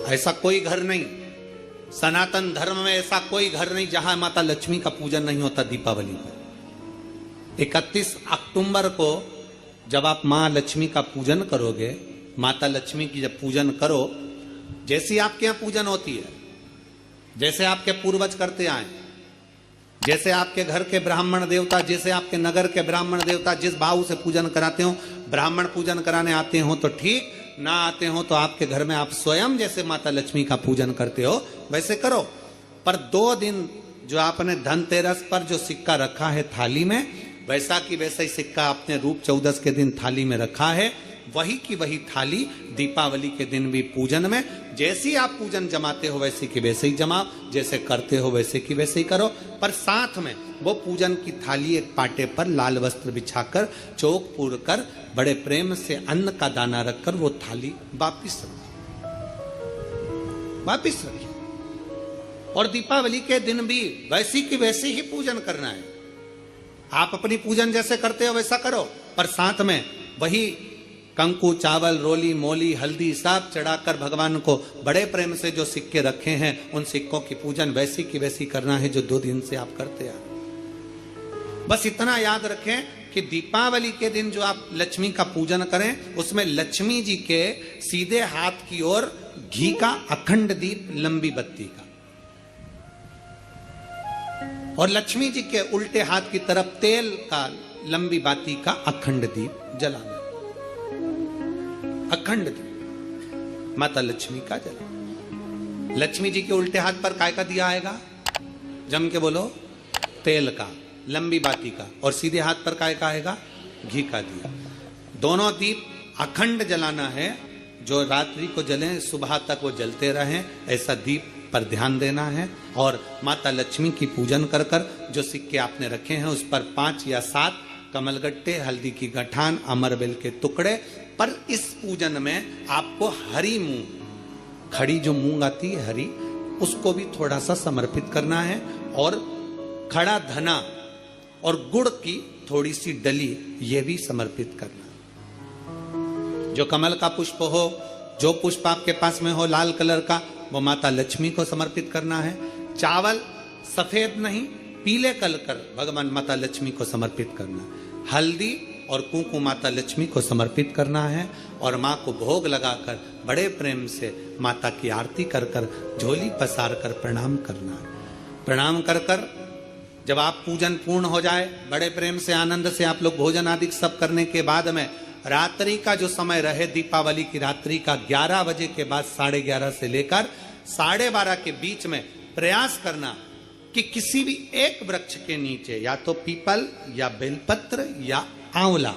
ऐसा कोई घर नहीं, सनातन धर्म में ऐसा कोई घर नहीं जहां माता लक्ष्मी का पूजन नहीं होता दीपावली पर। 31 अक्टूबर को जब आप मां लक्ष्मी का पूजन करोगे, माता लक्ष्मी की जब पूजन करो, जैसी आपके यहां पूजन होती है, जैसे आपके पूर्वज करते आए, जैसे आपके घर के ब्राह्मण देवता, जैसे आपके नगर के ब्राह्मण देवता जिस भाव से पूजन कराते हो, ब्राह्मण पूजन कराने आते हो तो ठीक, ना आते हो तो आपके घर में आप स्वयं जैसे माता लक्ष्मी का पूजन करते हो वैसे करो। पर 2 दिन जो आपने धनतेरस पर जो सिक्का रखा है थाली में, वैसा की वैसा ही सिक्का आपने रूप 14 के दिन थाली में रखा है, वही की वही थाली दीपावली के दिन भी पूजन में जैसी आप पूजन जमाते हो वैसे की वैसे ही जमाओ, जैसे करते हो वैसे की वैसे ही करो। पर साथ में वो पूजन की थाली एक पाटे पर लाल वस्त्र बिछाकर, चौक पूर कर, बड़े प्रेम से अन्न का दाना रखकर वो थाली वापिस रखिए। और दीपावली के दिन भी वैसी की वैसे ही पूजन करना है। आप अपनी पूजन जैसे करते हो वैसा करो, पर साथ में वही कंकु, चावल, रोली, मोली, हल्दी सब चढ़ाकर भगवान को बड़े प्रेम से जो सिक्के रखे हैं उन सिक्कों की पूजन वैसी की वैसी करना है जो 2 दिन से आप करते आ रहे। बस इतना याद रखें कि दीपावली के दिन जो आप लक्ष्मी का पूजन करें, उसमें लक्ष्मी जी के सीधे हाथ की ओर घी का अखंड दीप, लंबी बत्ती का, और लक्ष्मी जी के उल्टे हाथ की तरफ तेल का, लंबी बाती का अखंड दीप जलाना। अखंड दीप माता लक्ष्मी का जला। लक्ष्मी जी के उल्टे हाथ पर काय का दिया आएगा? जम के बोलो, तेल का, लंबी बाती का, और सीधे हाथ पर काय का आएगा? घी का दिया। दोनों दीप अखंड जलाना है, जो रात्रि को जलें सुबह तक वो जलते रहें, ऐसा दीप पर ध्यान देना है। और माता लक्ष्मी की पूजन कर कर जो सिक्के आपने रखे हैं उस पर 5 या 7 कमलगट्टे, हल्दी की गठान, अमरबेल के टुकड़े। पर इस पूजन में आपको हरी मूंग, खड़ी जो मूंग आती है हरी, उसको भी थोड़ा सा समर्पित करना है, और खड़ा धना और गुड़ की थोड़ी सी डली ये भी समर्पित करना है। जो कमल का पुष्प हो, जो पुष्प आपके पास में हो लाल कलर का, वो माता लक्ष्मी को समर्पित करना है। चावल सफेद नहीं, पीले कलर कर भगवान माता लक्ष्मी को समर्पित करना है। हल्दी और कुंकु माता लक्ष्मी को समर्पित करना है, और माँ को भोग लगाकर बड़े प्रेम से माता की आरती कर कर, झोली पसार कर प्रणाम करना है। प्रणाम कर कर जब आप पूजन पूर्ण हो जाए, बड़े प्रेम से आनंद से आप लोग भोजन आदि सब करने के बाद में रात्रि का जो समय रहे, दीपावली की रात्रि का 11 बजे के बाद 11:30 से लेकर 12:30 के बीच में प्रयास करना कि किसी भी एक वृक्ष के नीचे, या तो पीपल या बेलपत्र या आंवला,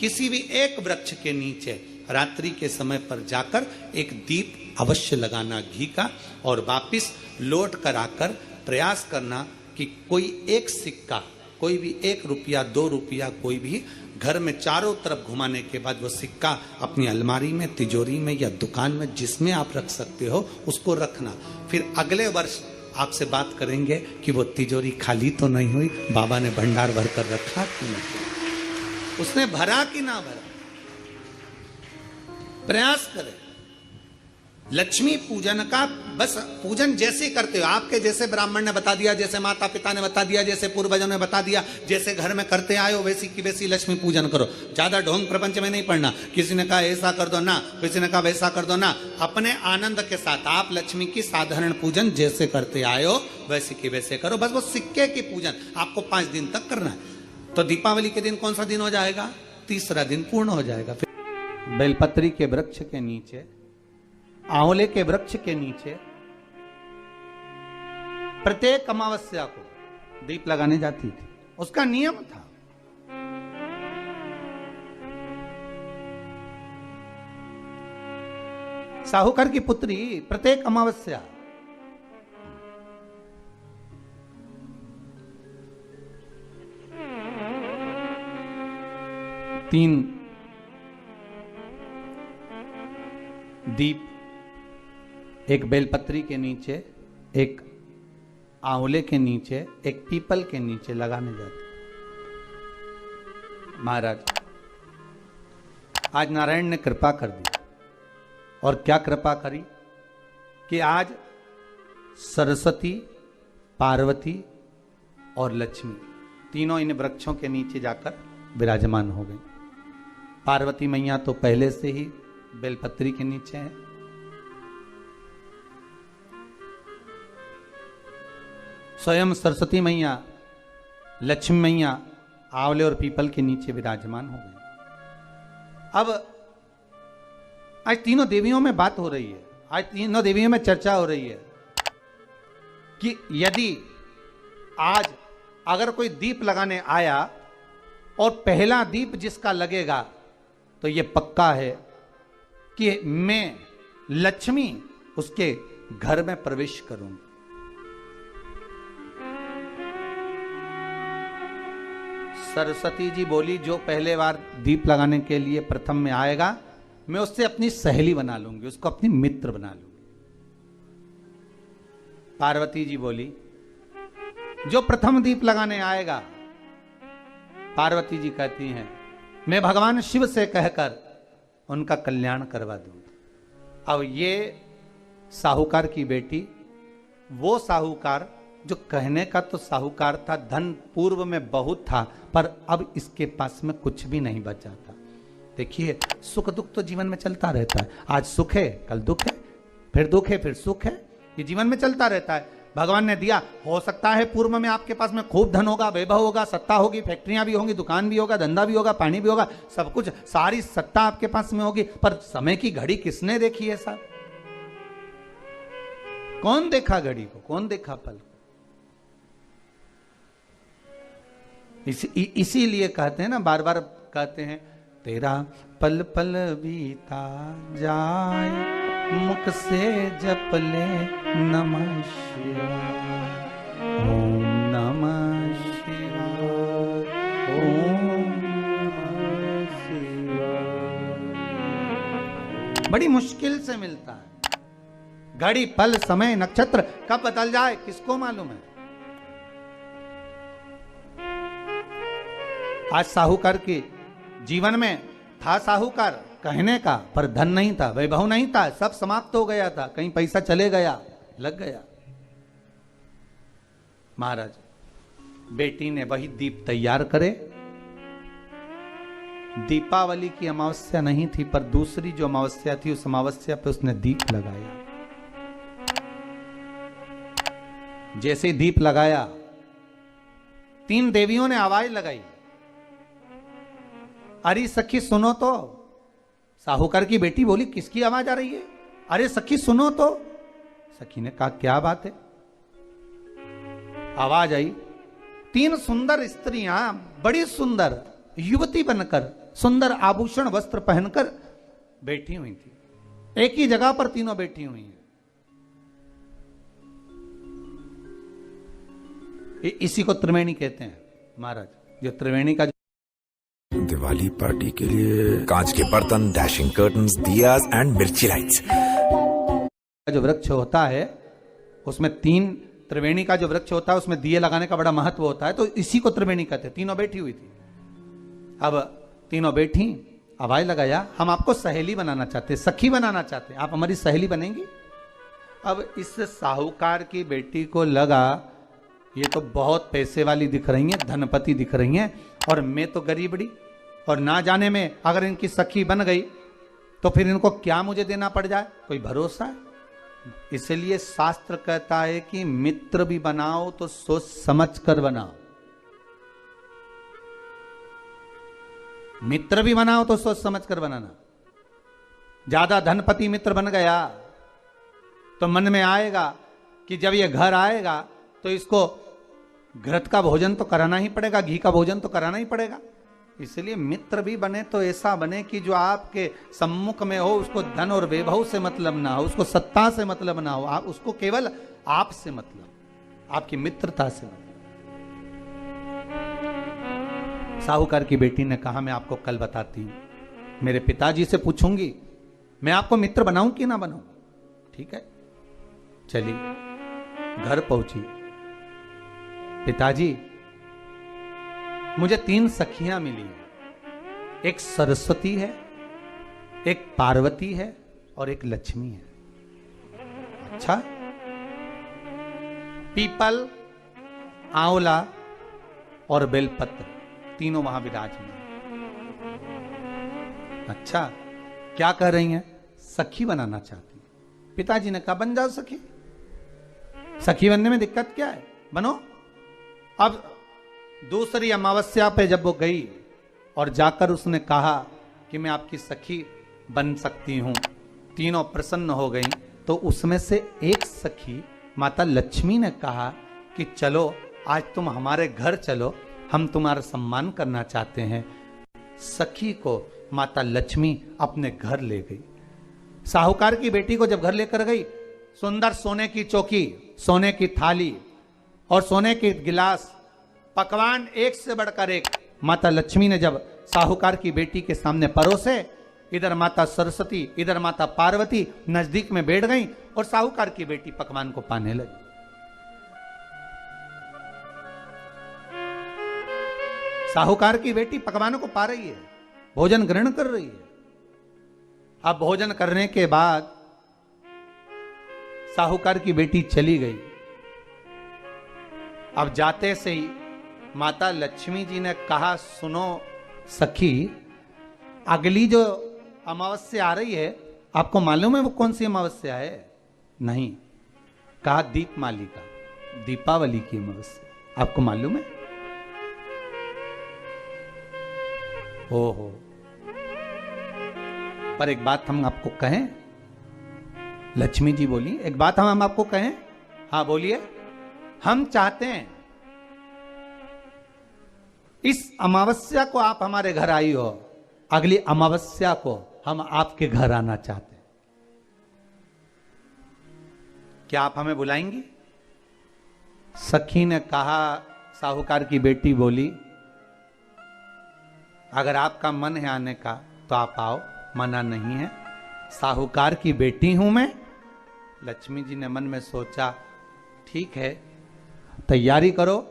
किसी भी एक वृक्ष के नीचे रात्रि के समय पर जाकर एक दीप अवश्य लगाना घी का, और वापिस लौट कर आकर प्रयास करना कि कोई एक सिक्का, कोई भी 1 रुपया 2 रुपया, कोई भी घर में चारों तरफ घुमाने के बाद वो सिक्का अपनी अलमारी में, तिजोरी में या दुकान में जिसमें आप रख सकते हो उसको रखना। फिर अगले वर्ष आपसे बात करेंगे कि वो तिजोरी खाली तो नहीं हुई, बाबा ने भंडार भर कर रखा कि नहीं, उसने भरा कि ना भरा। प्रयास करें लक्ष्मी पूजन का। बस पूजन जैसे करते हो, आपके जैसे ब्राह्मण ने बता दिया, जैसे माता पिता ने बता दिया, जैसे पूर्वजों ने बता दिया, जैसे घर में करते आए हो वैसी की वैसी लक्ष्मी पूजन करो। ज्यादा ढोंग प्रपंच में नहीं पड़ना, किसी ने कहा ऐसा कर दो ना, किसी ने कहा वैसा कर दो ना। अपने आनंद के साथ आप लक्ष्मी की साधारण पूजन जैसे करते आए हो वैसे की वैसे करो। बस वो सिक्के की पूजन आपको 5 दिन तक करना है। तो दीपावली के दिन कौन सा दिन हो जाएगा? 3रा दिन पूर्ण हो जाएगा। फिर बेलपत्री के वृक्ष के नीचे, आंवले के वृक्ष के नीचे प्रत्येक अमावस्या को दीप लगाने जाती थी, उसका नियम था। साहूकार की पुत्री प्रत्येक अमावस्या तीन दीप, एक बेलपत्री के नीचे, एक आंवले के नीचे, एक पीपल के नीचे लगाने जाते। महाराज आज नारायण ने कृपा कर दी, और क्या कृपा करी? कि आज सरस्वती, पार्वती और लक्ष्मी तीनों इन वृक्षों के नीचे जाकर विराजमान हो गई। पार्वती मैया तो पहले से ही बेलपत्री के नीचे है। स्वयं सरस्वती मैया, लक्ष्मी मैया आंवले और पीपल के नीचे विराजमान हो गई। अब आज तीनों देवियों में बात हो रही है, आज तीनों देवियों में चर्चा हो रही है कि यदि आज अगर कोई दीप लगाने आया और पहला दीप जिसका लगेगा तो यह पक्का है कि मैं लक्ष्मी उसके घर में प्रवेश करूंगी। सरस्वती जी बोली, जो पहले बार दीप लगाने के लिए प्रथम में आएगा मैं उससे अपनी सहेली बना लूंगी, उसको अपनी मित्र बना लूंगी। पार्वती जी बोली, जो प्रथम दीप लगाने आएगा, पार्वती जी कहती हैं मैं भगवान शिव से कहकर उनका कल्याण करवा दूंगी। अब ये साहूकार की बेटी, वो साहूकार जो कहने का तो साहूकार था, धन पूर्व में बहुत था पर अब इसके पास में कुछ भी नहीं बचा था। देखिए, सुख दुख तो जीवन में चलता रहता है। आज सुख है, कल दुख है, फिर दुख है, फिर सुख है। ये जीवन में चलता रहता है। भगवान ने दिया, हो सकता है पूर्व में आपके पास में खूब धन होगा, वैभव होगा, सत्ता होगी, फैक्ट्रियां भी होंगी, दुकान भी होगा, धंधा भी होगा, पानी भी होगा, सब कुछ, सारी सत्ता आपके पास में होगी, पर समय की घड़ी किसने देखी है साहब? कौन देखा घड़ी को, कौन देखा पल को? इसीलिए कहते हैं ना, बार बार कहते हैं, तेरा पल पल बीता जाए, मुख से जप ले नमः शिवाय, ओम नमः शिवाय, ओम नमः शिवाय। बड़ी मुश्किल से मिलता है। घड़ी, पल, समय, नक्षत्र कब बदल जाए किसको मालूम है? आज साहूकार के जीवन में था साहूकार कहने का, पर धन नहीं था, वैभव नहीं था, सब समाप्त हो गया था, कहीं पैसा चले गया, लग गया। महाराज, बेटी ने वही दीप तैयार करे। दीपावली की अमावस्या नहीं थी, पर दूसरी जो अमावस्या थी उस अमावस्या पे उसने दीप लगाया। जैसे ही दीप लगाया, तीन देवियों ने आवाज लगाई, अरे सखी सुनो तो। साहूकार की बेटी बोली, किसकी आवाज आ रही है? अरे सखी सुनो तो। सखी ने कहा, क्या बात है? आवाज आई, तीन सुंदर स्त्रियां, बड़ी सुंदर युवती बनकर, सुंदर आभूषण वस्त्र पहनकर बैठी हुई थी। एक ही जगह पर तीनों बैठी हुई हैं। इसी को त्रिवेणी कहते हैं महाराज। जो त्रिवेणी का दिवाली पार्टी के लिए कांच के बर्तन, डैशिंग कर्टन्स, दियाज एंड मिर्ची लाइट्स। जो वृक्ष होता है उसमें तीन, त्रिवेणी का जो वृक्ष होता है उसमें दिए लगाने का बड़ा महत्व होता है, तो इसी को त्रिवेणी कहते हैं। तीनों बैठी हुई थी। अब तीनों बैठी, आवाज लगाया, हम आपको सहेली बनाना चाहते, सखी बनाना चाहते, आप हमारी सहेली बनेंगी? अब इस साहूकार की बेटी को लगा ये तो बहुत पैसे वाली दिख रही हैं, धनपति दिख रही हैं, और मैं तो गरीबड़ी, और ना जाने में अगर इनकी सखी बन गई तो फिर इनको क्या मुझे देना पड़ जाए, कोई भरोसा है? इसलिए शास्त्र कहता है कि मित्र भी बनाओ तो सोच समझ कर बनाओ। मित्र भी बनाओ तो सोच समझ कर बनाना। ज्यादा धनपति मित्र बन गया तो मन में आएगा कि जब ये घर आएगा तो इसको घृत का भोजन तो कराना ही पड़ेगा, घी का भोजन तो कराना ही पड़ेगा। इसलिए मित्र भी बने तो ऐसा बने कि जो आपके सम्मुख में हो, उसको धन और वैभव से मतलब ना हो, उसको सत्ता से मतलब ना हो, आप उसको केवल आप से मतलब, आपकी मित्रता से मतलब। साहूकार की बेटी ने कहा, मैं आपको कल बताती हूं, मेरे पिताजी से पूछूंगी मैं आपको मित्र बनाऊं कि ना बनाऊं। ठीक है, चलिए घर पहुंची। पिताजी, मुझे तीन सखियां मिली हैं, एक सरस्वती है, एक पार्वती है और एक लक्ष्मी है। अच्छा, पीपल, आंवला और बेलपत्र तीनों वहां विराजमान। अच्छा, क्या कह रही हैं? सखी बनाना चाहती हैं। पिताजी ने कहा बन जाओ सखी। सखी बनने में दिक्कत क्या है, बनो। अब दूसरी अमावस्या पे जब वो गई और जाकर उसने कहा कि मैं आपकी सखी बन सकती हूं, तीनों प्रसन्न हो गई। तो उसमें से एक सखी माता लक्ष्मी ने कहा कि चलो आज तुम हमारे घर चलो, हम तुम्हारा सम्मान करना चाहते हैं। सखी को माता लक्ष्मी अपने घर ले गई। साहूकार की बेटी को जब घर लेकर गई, सुंदर सोने की चौकी, सोने की थाली और सोने के गिलास, पकवान एक से बढ़कर एक माता लक्ष्मी ने जब साहूकार की बेटी के सामने परोसे, इधर माता सरस्वती इधर माता पार्वती नजदीक में बैठ गई और साहूकार की बेटी पकवान को पाने लगी। साहूकार की बेटी पकवानों को पा रही है, भोजन ग्रहण कर रही है। अब भोजन करने के बाद साहूकार की बेटी चली गई। अब जाते से ही माता लक्ष्मी जी ने कहा, सुनो सखी, अगली जो अमावस्या आ रही है, आपको मालूम है वो कौन सी अमावस्या है? नहीं। कहा दीपमालिका, दीपावली की अमावस्या। आपको मालूम है? ओहो, पर एक बात हम आपको कहें। लक्ष्मी जी बोली, एक बात हम आपको कहें। हाँ बोलिए। हम चाहते हैं इस अमावस्या को आप हमारे घर आई हो, अगली अमावस्या को हम आपके घर आना चाहते हैं। क्या आप हमें बुलाएंगी? सखी ने कहा, साहूकार की बेटी बोली, अगर आपका मन है आने का तो आप आओ, मना नहीं है। साहूकार की बेटी हूं मैं। लक्ष्मी जी ने मन में सोचा, ठीक है, तैयारी करो।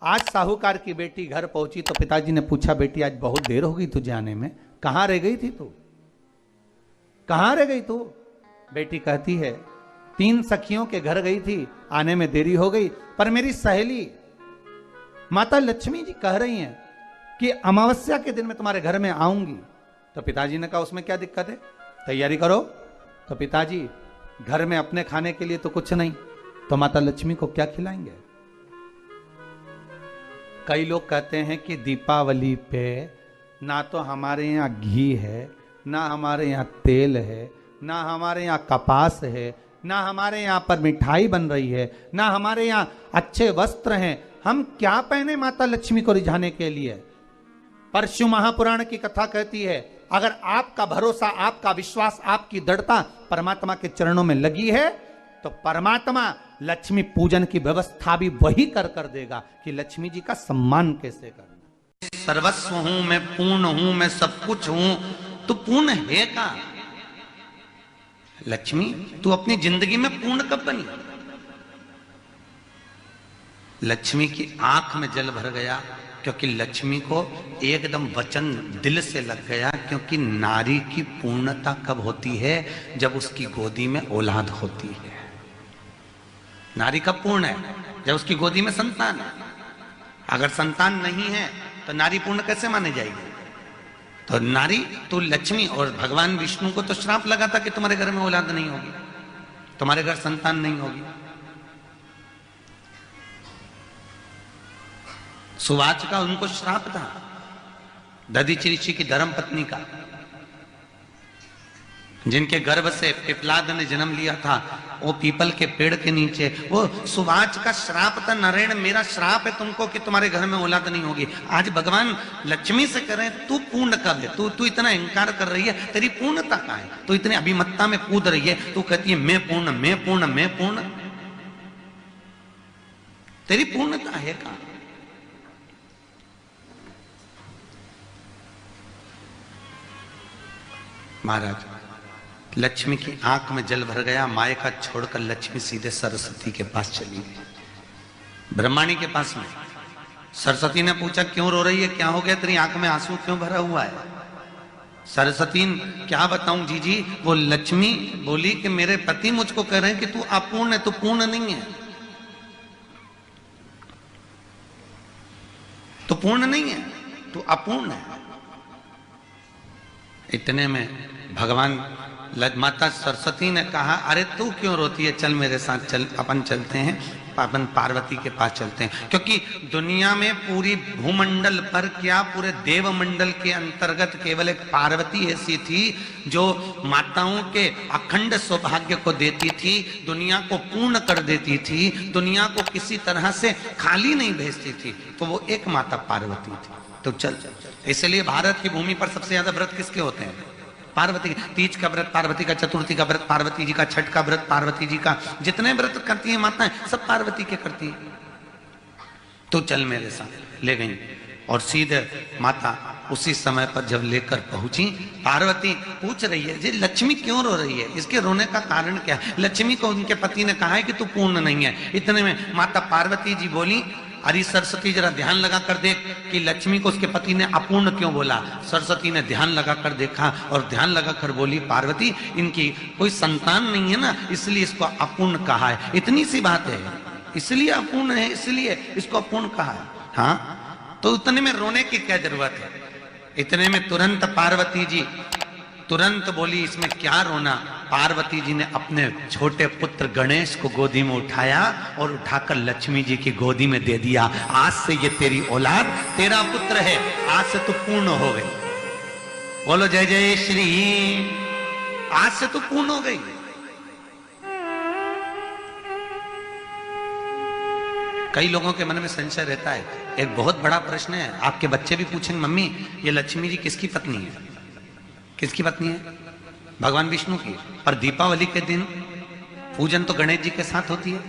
आज साहूकार की बेटी घर पहुंची तो पिताजी ने पूछा, बेटी आज बहुत देर हो गई तुझे आने में, कहां रह गई थी तू? कहां रह गई तू? बेटी कहती है, 3 सखियों के घर गई थी, आने में देरी हो गई, पर मेरी सहेली माता लक्ष्मी जी कह रही हैं कि अमावस्या के दिन मैं तुम्हारे घर में आऊंगी। तो पिताजी ने कहा, उसमें क्या दिक्कत है, तैयारी करो। तो पिताजी, घर में अपने खाने के लिए तो कुछ नहीं, तो माता लक्ष्मी को क्या खिलाएंगे? कई लोग कहते हैं कि दीपावली पे ना तो हमारे यहाँ घी है, ना हमारे यहाँ तेल है, ना हमारे यहाँ कपास है, ना हमारे यहाँ पर मिठाई बन रही है, ना हमारे यहाँ अच्छे वस्त्र हैं। हम क्या पहने माता लक्ष्मी को रिझाने के लिए? परशु महापुराण की कथा कहती है, अगर आपका भरोसा, आपका विश्वास, आपकी दृढ़ता परमात्मा के चरणों में लगी है तो परमात्मा लक्ष्मी पूजन की व्यवस्था भी वही कर देगा कि लक्ष्मी जी का सम्मान कैसे करना। सर्वस्व हूं मैं, पूर्ण हूं मैं, सब कुछ हूं, तू पूर्ण है का? लक्ष्मी, तू अपनी जिंदगी में पूर्ण कब बनी? लक्ष्मी की आंख में जल भर गया, क्योंकि लक्ष्मी को एकदम वचन दिल से लग गया। क्योंकि नारी की पूर्णता कब होती है? जब उसकी गोदी में औलाद होती है। नारी कब पूर्ण है? जब उसकी गोदी में संतान है। अगर संतान नहीं है तो नारी पूर्ण कैसे माने जाएगी? तो नारी तो लक्ष्मी, और भगवान विष्णु को तो श्राप लगा था कि तुम्हारे घर में औलाद नहीं होगी, तुम्हारे घर संतान नहीं होगी। सुवाच का उनको श्राप था, दधीचि ऋषि की धर्म पत्नी का, जिनके गर्भ से पिपलाद ने जन्म लिया था, वो पीपल के पेड़ के नीचे, वो सुवाच का श्राप था, नारायण मेरा श्राप है तुमको कि तुम्हारे घर में औलाद नहीं होगी। आज भगवान लक्ष्मी से कह रहे हैं, तू पूर्ण कब है? तू इतना अहंकार कर रही है, तेरी पूर्णता कहाँ है? तू इतनी अभिमत्ता में कूद रही है, तू कहती है मैं पूर्ण, मैं पूर्ण, मैं पूर्ण। तेरी पूर्णता है कहाँ? महाराज, लक्ष्मी की आंख में जल भर गया। मायका छोड़कर लक्ष्मी सीधे सरस्वती के पास चली गई, ब्रह्माणी के पास में। सरस्वती ने पूछा, क्यों रो रही है, क्या हो गया, तेरी आंख में आंसू क्यों भरा हुआ है? सरस्वती क्या बताऊं जी, वो लक्ष्मी बोली कि मेरे पति मुझको कह रहे हैं कि तू अपूर्ण है, तू पूर्ण नहीं है, तो पूर्ण नहीं है, तू अपूर्ण है। इतने में भगवान माता सरस्वती ने कहा, अरे तू क्यों रोती है, चल मेरे साथ चल, अपन चलते हैं, अपन पार्वती के पास चलते हैं। क्योंकि दुनिया में पूरी भूमंडल पर क्या, पूरे देवमंडल के अंतर्गत केवल एक पार्वती ऐसी थी जो माताओं के अखंड सौभाग्य को देती थी, दुनिया को पूर्ण कर देती थी, दुनिया को किसी तरह से खाली नहीं भेजती थी, तो वो एक माता पार्वती थी। तो चल, इसलिए भारत की भूमि पर सबसे ज्यादा व्रत किसके होते हैं? पार्वती। तीज का व्रत पार्वती का, चतुर्थी का व्रत पार्वती जी का, छठ का व्रत पार्वती जी का, जितने व्रत करती हैं माताएं सब पार्वती के करती हैं। तो चल मेरे साथ, ले गई और सीधे माता उसी समय पर जब लेकर पहुंची, पार्वती पूछ रही है, जी लक्ष्मी क्यों रो रही है, इसके रोने का कारण क्या है? लक्ष्मी को उनके पति ने कहा है कि तू पूर्ण नहीं है। इतने में माता पार्वती जी बोली, अरे सरस्वती जरा ध्यान लगा कर देख कि लक्ष्मी को उसके पति ने अपूर्ण क्यों बोला। सरस्वती ने ध्यान लगा कर देखा और ध्यान लगा कर बोली, पार्वती इनकी कोई संतान नहीं है ना, इसलिए इसको अपूर्ण कहा है, इतनी सी बात है, इसलिए अपूर्ण है, इसलिए इसको अपूर्ण कहा है। हाँ, तो इतने में रोने की क्या जरूरत है? इतने में तुरंत पार्वती जी तुरंत बोली, इसमें क्या रोना। पार्वती जी ने अपने छोटे पुत्र गणेश को गोदी में उठाया और उठाकर लक्ष्मी जी की गोदी में दे दिया। आज से ये तेरी औलाद, तेरा पुत्र है, आज से तू पूर्ण हो गई। बोलो जय जय श्री, आज से तू पूर्ण हो गई। कई लोगों के मन में संशय रहता है, एक बहुत बड़ा प्रश्न है, आपके बच्चे भी पूछेंगे, मम्मी ये लक्ष्मी जी किसकी पत्नी है? किसकी पत्नी है? भगवान विष्णु की। पर दीपावली के दिन पूजन तो गणेश जी के साथ होती है,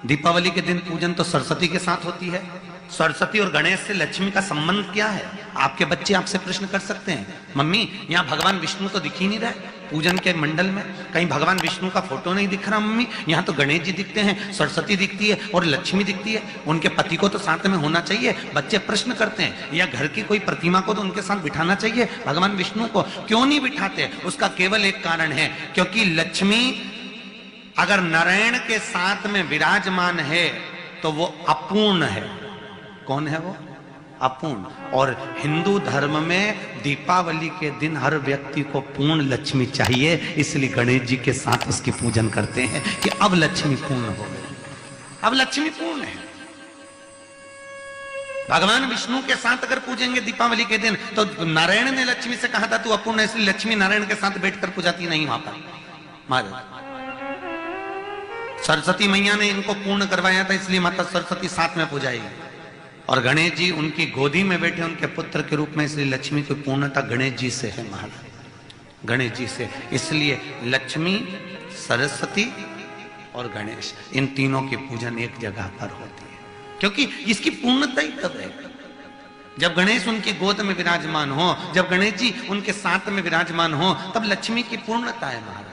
दीपावली के दिन पूजन तो सरस्वती के साथ होती है। सरस्वती और गणेश से लक्ष्मी का संबंध क्या है? आपके बच्चे आपसे प्रश्न कर सकते हैं, मम्मी यहाँ भगवान विष्णु तो दिख ही नहीं रहा पूजन के मंडल में, कहीं भगवान विष्णु का फोटो नहीं दिख रहा मम्मी, यहाँ तो गणेश जी दिखते हैं, सरस्वती दिखती है और लक्ष्मी दिखती है, उनके पति को तो साथ में होना चाहिए। बच्चे प्रश्न करते हैं, या घर की कोई प्रतिमा को तो उनके साथ बिठाना चाहिए, भगवान विष्णु को क्यों नहीं बिठाते? उसका केवल एक कारण है, क्योंकि लक्ष्मी अगर नारायण के साथ में विराजमान है तो वो अपूर्ण है। कौन है वो? अपूर्ण। और हिंदू धर्म में दीपावली के दिन हर व्यक्ति को पूर्ण लक्ष्मी चाहिए, इसलिए गणेश जी के साथ उसकी पूजन करते हैं कि अब लक्ष्मी पूर्ण हो गई, अब लक्ष्मी पूर्ण है। भगवान विष्णु के साथ अगर पूजेंगे दीपावली के दिन, तो नारायण ने लक्ष्मी से कहा था तू अपूर्ण है, इसलिए लक्ष्मी नारायण के साथ बैठकर पूजाती नहीं वहां पर। महाराज सरस्वती मैया ने इनको पूर्ण करवाया था, इसलिए माता सरस्वती साथ में पूजाएगी। और गणेश जी उनकी गोदी में बैठे उनके पुत्र के रूप में, इसलिए लक्ष्मी की पूर्णता गणेश जी से है महाराज, गणेश जी से। इसलिए लक्ष्मी, सरस्वती और गणेश, इन तीनों की पूजन एक जगह पर होती है, क्योंकि इसकी पूर्णता ही तब है जब गणेश उनकी गोद में विराजमान हो, जब गणेश जी उनके साथ में विराजमान हो, तब लक्ष्मी की पूर्णता है महाराज।